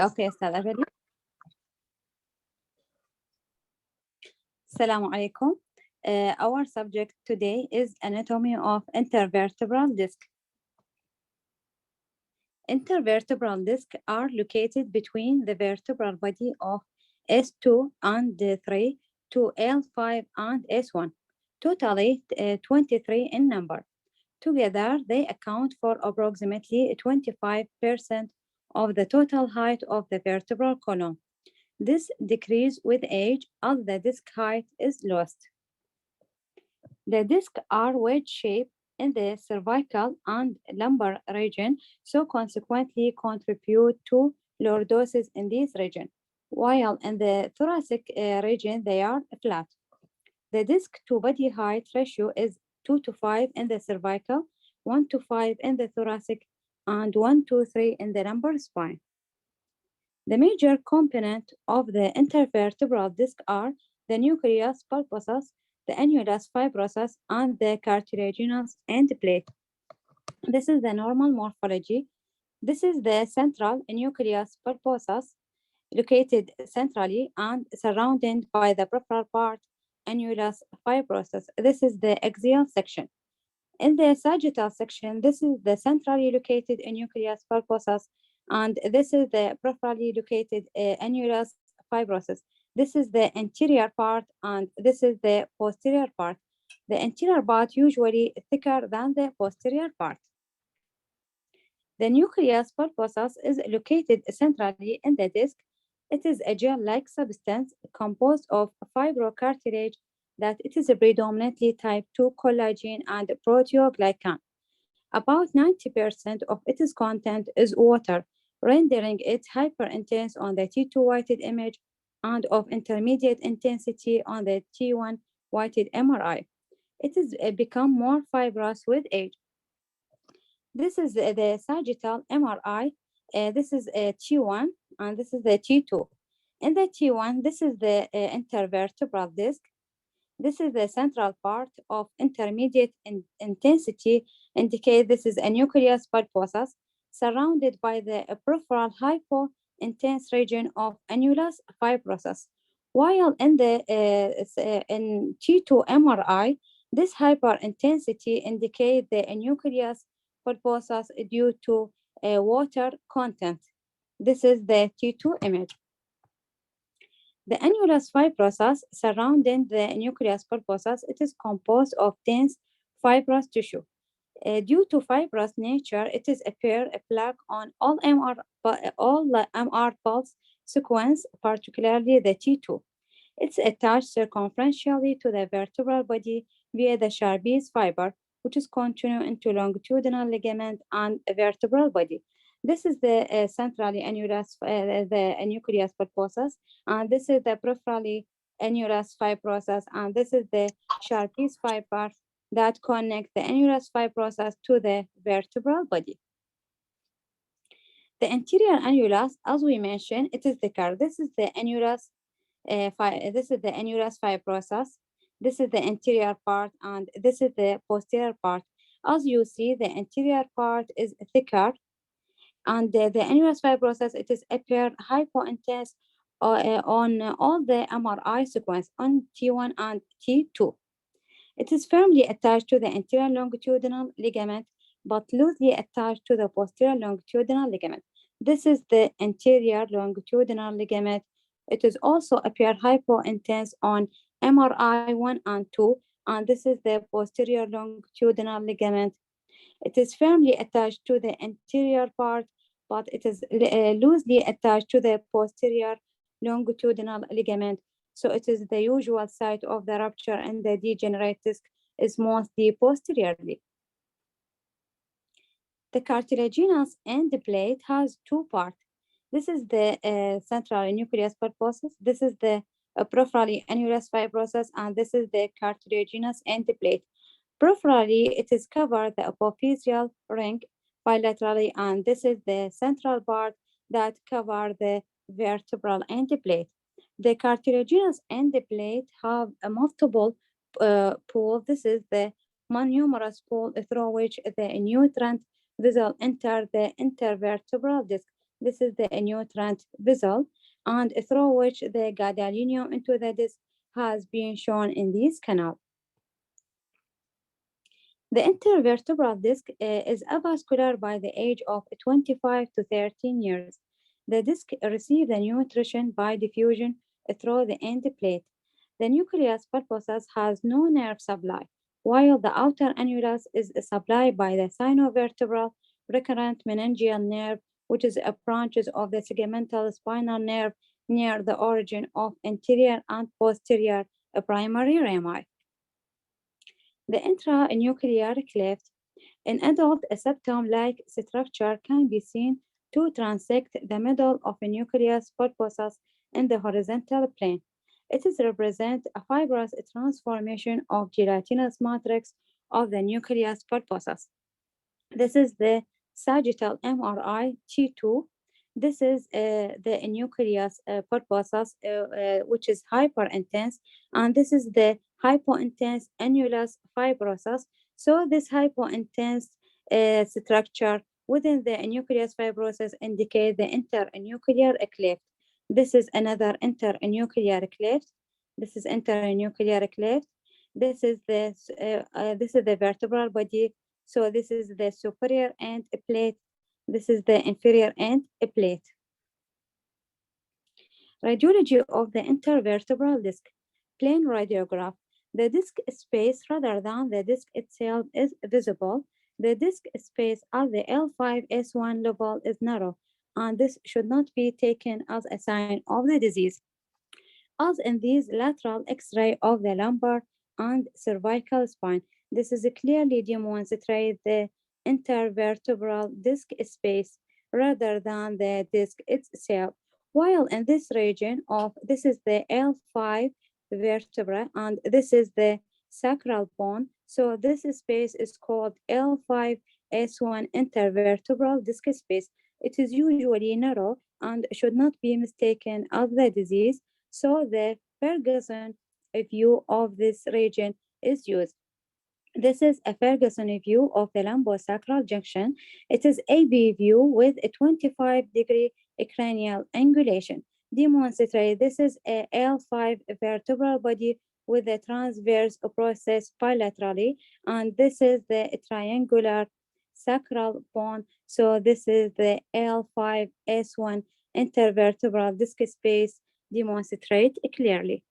Okay, أستاذ أبدي. Assalamu alaikum. Our subject today is anatomy of intervertebral disc. Intervertebral discs are located between the vertebral body of S2 and 3 to L5 and S1, totally 23 in number. Together, they account for approximately 25% of the total height of the vertebral column. This decreases with age as the disc height is lost. The discs are wedge-shaped in the cervical and lumbar region, so consequently contribute to lordosis in this region, while in the thoracic region they are flat. The disc to body height ratio is 2 to 5 in the cervical, 1 to 5 in the thoracic, and 1 to 3 in the lumbar spine. The major component of the intervertebral disc are the nucleus pulposus, the annulus fibrosus, and the cartilaginous end plate. This is the normal morphology. This is the central nucleus pulposus, located centrally and surrounded by the peripheral part, annulus fibrosus. This is the axial section. In the sagittal section, this is the centrally located nucleus pulposus, and this is the peripherally located annulus fibrosus. This is the anterior part, and this is the posterior part. The anterior part usually thicker than the posterior part. The nucleus pulposus is located centrally in the disc. It is a gel-like substance composed of fibrocartilage that it is predominantly type 2 collagen and proteoglycan. About 90% of its content is water, rendering it hyperintense on the T2 weighted image and of intermediate intensity on the T1 weighted MRI. It is become more fibrous with age. This is the sagittal MRI. This is a T1 and this is the T2. In the T1, this is the intervertebral disc. This is the central part of intermediate intensity, indicate this is a nucleus pulposus surrounded by the peripheral hypointense region of annulus fibrosus. While in the in T2 MRI, this hyperintensity indicate the nucleus pulposus due to water content. This is the T2 image. The annulus fibrosus surrounding the nucleus pulposus, it is composed of dense fibrous tissue. Due to fibrous nature, it is appear a plaque on all MR pulse sequence, particularly the T2. It's attached circumferentially to the vertebral body via the Charpier's fiber, which is continued into longitudinal ligament and vertebral body. This is the centrally annulus, the nucleus pulposus, and this is the peripherally annulus fibrosus, and this is the Charpier's fiber that connect the annulus fibrosus to the vertebral body. The anterior annulus, as we mentioned, it is thicker. This is the annulus. This is the annulus fibrosus. This is the anterior part, and this is the posterior part. As you see, the anterior part is thicker, and the annulus fibrosus, it is appear hypointense on all the MRI sequence on T1 and T2. It is firmly attached to the anterior longitudinal ligament, but loosely attached to the posterior longitudinal ligament. This is the anterior longitudinal ligament. It is also appear hypointense on MRI 1 and 2, and this is the posterior longitudinal ligament. It is firmly attached to the anterior part, but it is loosely attached to the posterior longitudinal ligament. So it is the usual site of the rupture, and the degenerate disc is mostly posteriorly. The cartilaginous end plate has two parts. This is the central nucleus pulposus. This is the peripherally annulus fibrosus, and this is the cartilaginous end plate. Peripherally, it is covered the apophyseal ring bilaterally, and this is the central part that cover the vertebral end plate. The cartilaginous end plate have a multiple pool. This is the mononumerous pool through which the nutrient vessel enter the intervertebral disc. This is the nutrient vessel, and through which the gadolinium into the disc has been shown in this canal. The intervertebral disc is avascular by the age of 25 to 13 years. The disc receives the nutrition by diffusion through the end plate. The nucleus pulposus has no nerve supply, while the outer annulus is supplied by the sinovertebral recurrent meningeal nerve, which is a branch of the segmental spinal nerve near the origin of anterior and posterior primary rami. The intranuclear cleft in adult, a septum-like structure can be seen to transect the middle of a nucleus pulposus in the horizontal plane. It is represent a fibrous transformation of gelatinous matrix of the nucleus pulposus. This is the sagittal MRI T2. This is the nucleus pulposus, which is hyperintense, and this is the hypointense annulus fibrosus. So this hypointense structure within the nucleus fibrosus indicate the internuclear cleft. This is another internuclear cleft. This is internuclear cleft. This is the vertebral body, so this is the superior end plate. This is the inferior end plate. Radiology of the intervertebral disc. Plane radiograph. The disc space rather than the disc itself is visible. The disc space at the L5S1 level is narrow, and this should not be taken as a sign of the disease. As in these lateral X-ray of the lumbar and cervical spine. This is clearly demonstrates the intervertebral disc space rather than the disc itself. While in this region of this is the L5 vertebra and this is the sacral bone. So this space is called L5S1 intervertebral disc space. It is usually narrow and should not be mistaken as the disease. So the Ferguson view of this region is used. This is a Ferguson view of the lumbosacral junction. It is AB view with a 25-degree cranial angulation. Demonstrate this is a L5 vertebral body with a transverse process bilaterally, and this is the triangular sacral bone. So this is the L5S1 intervertebral disc space demonstrate clearly.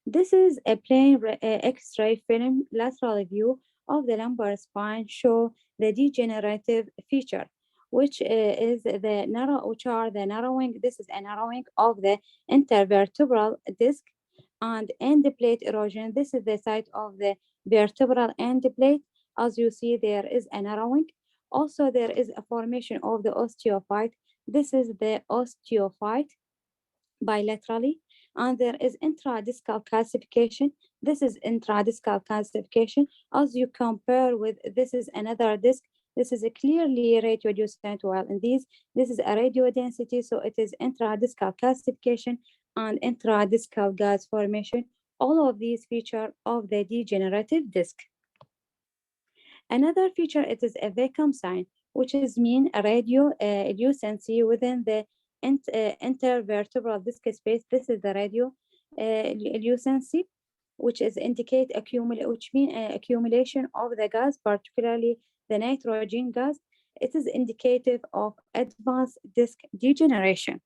This is a plain X-ray film lateral view of the lumbar spine show the degenerative feature, which are the narrowing. This is a narrowing of the intervertebral disc and end plate erosion. This is the site of the vertebral end plate. As you see, there is a narrowing. Also, there is a formation of the osteophyte. This is the osteophyte bilaterally, and there is intradiscal calcification. This is intradiscal calcification. As you compare with this is another disc. This is a clearly radiodescent, while in these, this is a radio density, so it is intradiscal calcification and intradiscal gas formation. All of these feature of the degenerative disc. Another feature, it is a vacuum sign, which is mean a radio lucency within the intervertebral disc space. This is the radio lucency, which is indicate which mean accumulation of the gas, particularly the nitrogen gas. It is indicative of advanced disc degeneration.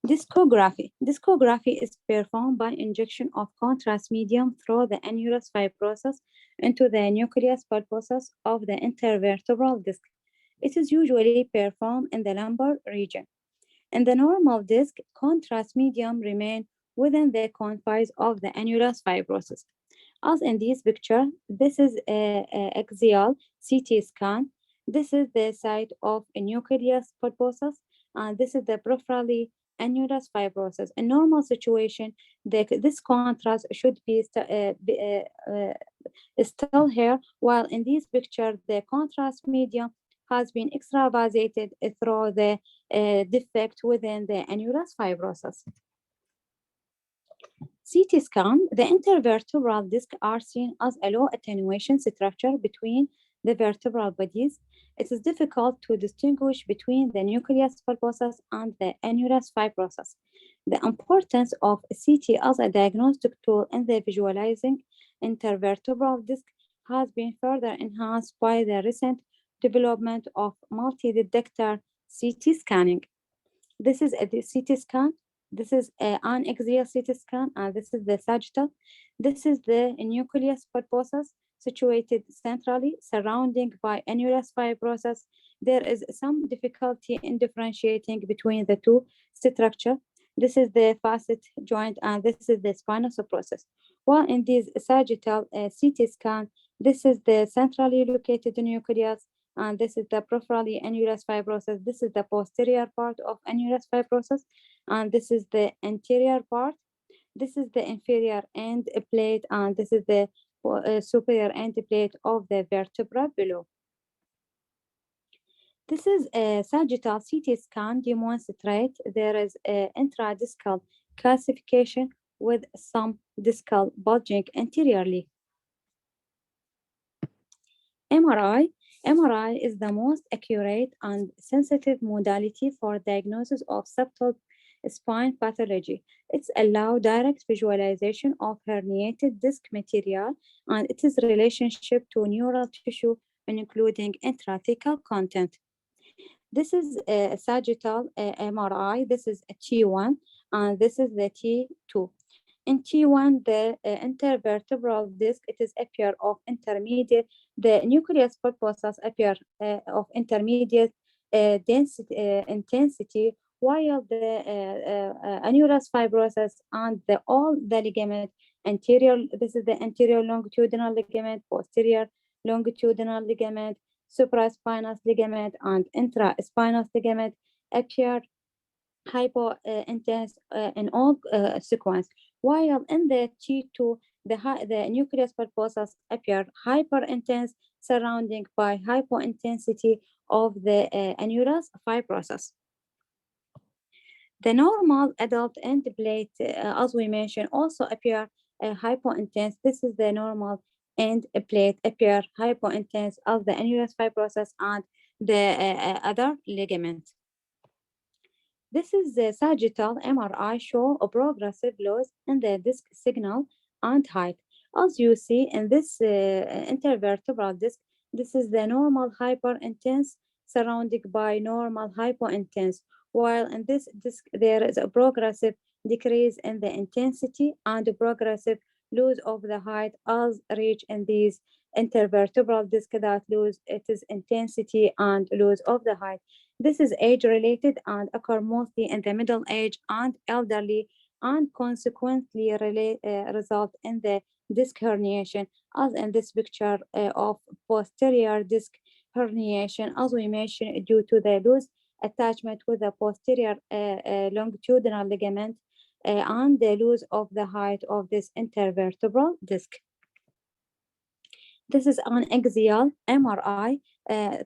Discography. Discography is performed by injection of contrast medium through the annulus fibrosus into the nucleus pulposus of the intervertebral disc. It is usually performed in the lumbar region. In the normal disc, contrast medium remain within the confines of the annulus fibrosus. As in this picture, this is a axial CT scan. This is the site of a nucleus pulposus, and this is the peripherally annulus fibrosus. In normal situation, this contrast should be still here, while in this picture, the contrast medium has been extravasated through the defect within the annulus fibrosus. CT scan, the intervertebral disc are seen as a low attenuation structure between the vertebral bodies, it is difficult to distinguish between the nucleus pulposus and the annulus fibrosus. The importance of CT as a diagnostic tool in the visualizing intervertebral disc has been further enhanced by the recent development of multi-detector CT scanning. This is a CT scan. This is an axial CT scan, and this is the sagittal. This is the nucleus pulposus situated centrally, surrounding by annulus fibrosus. There is some difficulty in differentiating between the two structure. This is the facet joint, and this is the spinocerebrosus. While in this sagittal CT scan, this is the centrally located nucleus, and this is the peripherally annulus fibrosus. This is the posterior part of annulus fibrosus, and this is the anterior part. This is the inferior end plate, and this is the superior end plate of the vertebra below. This is a sagittal CT scan demonstrate there is a intradiscal calcification with some discal bulging anteriorly. MRI. MRI is the most accurate and sensitive modality for diagnosis of subtle spine pathology. It allows direct visualization of herniated disc material and its relationship to neural tissue, including intrathecal content. This is a sagittal MRI. This is a T1, and this is the T2. In T1, the intervertebral disc, it is appear of intermediate, the nucleus pulposus appear of intermediate density, intensity, while the annulus fibrosus and all the ligament anterior, this is the anterior longitudinal ligament, posterior longitudinal ligament, supraspinous ligament, and intraspinous ligament appear hypointense in all sequence, while in the T2, the nucleus pulposus appear hyperintense, surrounding by hypointensity of the annulus fibrosus. The normal adult end plate, as we mentioned, also appear hypointense. This is the normal end plate appear hypointense of the annulus fibrosus and the other ligament. This is the sagittal MRI show a progressive loss in the disc signal and height. As you see in this intervertebral disc, this is the normal hyperintense surrounded by normal hypointense, while in this disc there is a progressive decrease in the intensity and a progressive loss of the height as reached in these intervertebral disc that lose its intensity and loss of the height. This is age related and occur mostly in the middle age and elderly, and consequently result in the disc herniation, as in this picture of posterior disc herniation, as we mentioned, due to the loose attachment with the posterior longitudinal ligament and the loss of the height of this intervertebral disc. This is an axial MRI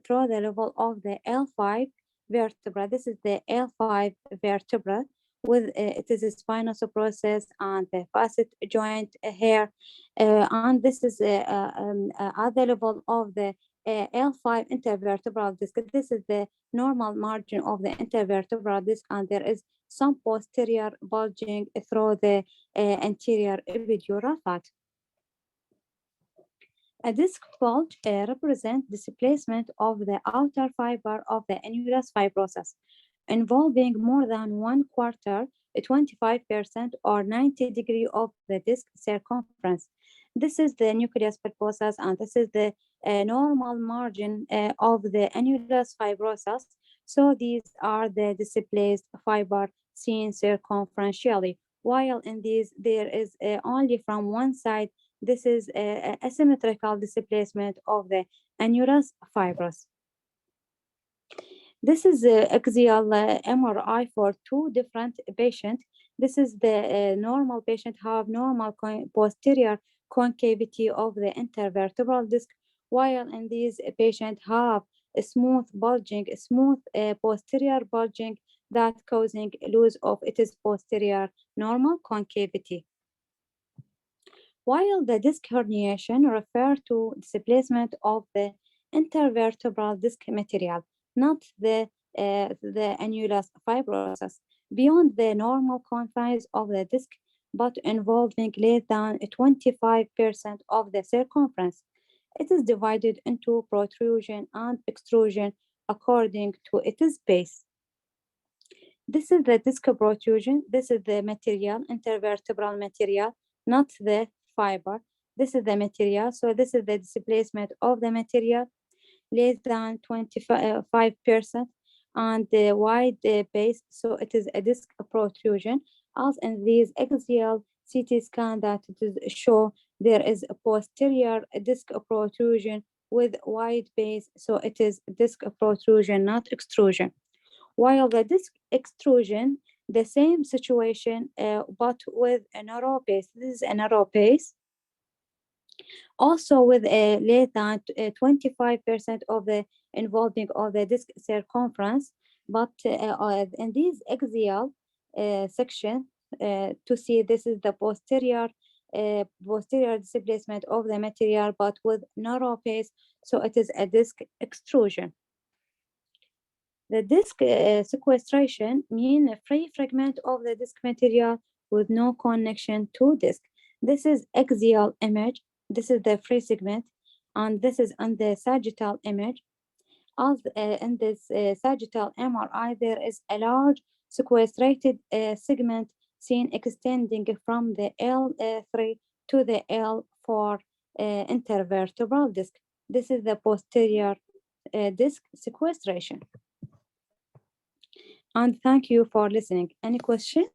through the level of the L5 vertebra. This is the L5 vertebra with it is a spinocerebrosus and the facet joint here, and this is at the level of the L5 intervertebral disc. This is the normal margin of the intervertebral disc, and there is some posterior bulging through the anterior epidural fat. A disc bulge represents displacement of the outer fiber of the annulus fibrosus, involving more than 1/4, 25%, or 90 degrees of the disc circumference. This is the nucleus pulposus, and this is the normal margin of the annulus fibrosus. So these are the displaced fiber seen circumferentially, while in these there is only from one side. This is a asymmetrical displacement of the annulus fibrous. This is axial MRI for two different patients. This is the normal patient have normal posterior concavity of the intervertebral disc, while in these patient have a smooth bulging, smooth posterior bulging that causing loss of its posterior normal concavity. While the disc herniation refer to displacement of the intervertebral disc material, not the annulus fibrosus, beyond the normal confines of the disc, but involving less than 25% of the circumference. It is divided into protrusion and extrusion according to its base. This is the disc protrusion. This is the material, intervertebral material, not the fiber. This is the material. So this is the displacement of the material, less than 25%, and the wide base. So it is a disc protrusion. As in these axial CT scan that it show there is a posterior disc protrusion with wide base. So it is disc protrusion, not extrusion. While the disc extrusion, the same situation, but with a narrow base. This is a narrow base, also with a less than 25% of the involving of the disc circumference. But in these axial section, to see this is the posterior displacement of the material, but with narrow base. So it is a disc extrusion. The disc sequestration means a free fragment of the disc material with no connection to disc. This is axial image. This is the free segment, and this is on the sagittal image. As in this sagittal MRI, there is a large sequestrated segment seen extending from the L3 to the L4 intervertebral disc. This is the posterior disc sequestration. And thank you for listening. Any questions?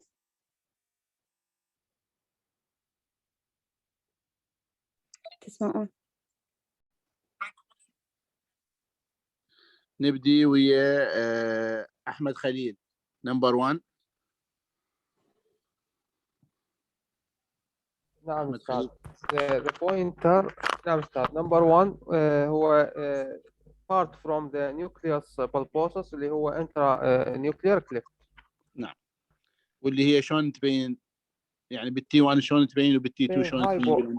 تسمعون. نبدي ويا أحمد خليل نمبر 1. نعم أستاذ. The pointer نعم أستاذ. Number 1 هو part from the nucleus pulposus اللي هو intranuclear cleft. نعم. واللي هي شلون تبين يعني بالتي 1 شلون تبين وبالتي 2 شلون تبين؟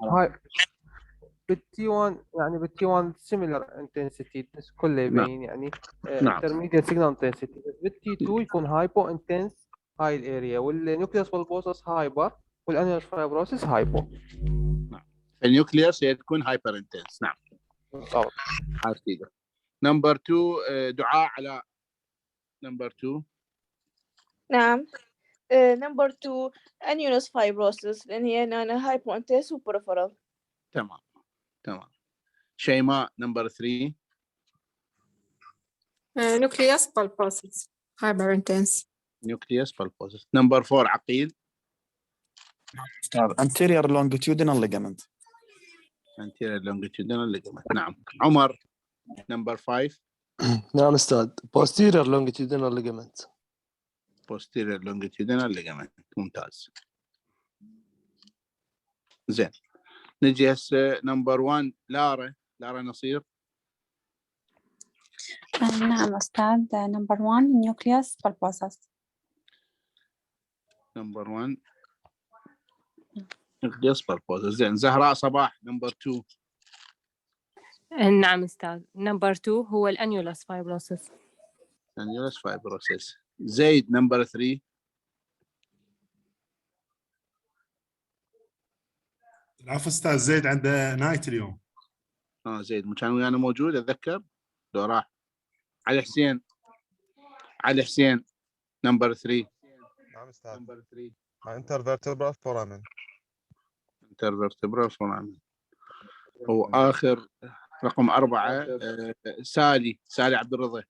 بالتي 1 يعني بالتي 1 similar intensity بس كله يبين يعني intermediate signal intensity. بالتي 2 يكون hypo intense high الاريا والنيوكليوس بالبوسس هايبر والانيوس فايبروسيس هايبو. نعم. النيوكليوس هي تكون هايبر انتنس. نعم. بالضبط. نمبر 2 دعاء على نمبر 2. نعم. نمبر 2 انيونس فايبروسيس لان هي هايبو انتنس وبريفرال. تمام. شيماء نمبر 3. nucleus pulposus hyper intense. nucleus pulposus. نمبر 4 عقيل. anterior longitudinal ligament. anterior longitudinal ligament. نعم. عمر نمبر 5. نعم أستاذ. posterior longitudinal ligament. posterior longitudinal ligament. ممتاز. زين. نجي هسه نمبر 1 لارا نصير. نعم أستاذ. نمبر 1 nucleus pulposus. نمبر 1 nucleus pulposus. زين. زهراء صباح نمبر 2. نعم أستاذ. نمبر 2 هو الأنيولس فايبروسيس. annulus fibrosis. زيد نمبر 3. العفو استاذ زيد عنده نايت اليوم. زيد كان ويانا موجود اتذكر لو راح. علي حسين نمبر 3. نعم استاذ. نمبر 3 intervertebral foramen. intervertebral foramen. واخر رقم 4 سالي عبد الرضا.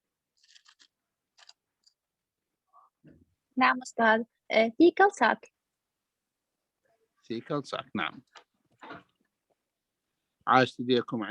نعم أستاذ. thecal sac. نعم. عاشت ايديكم.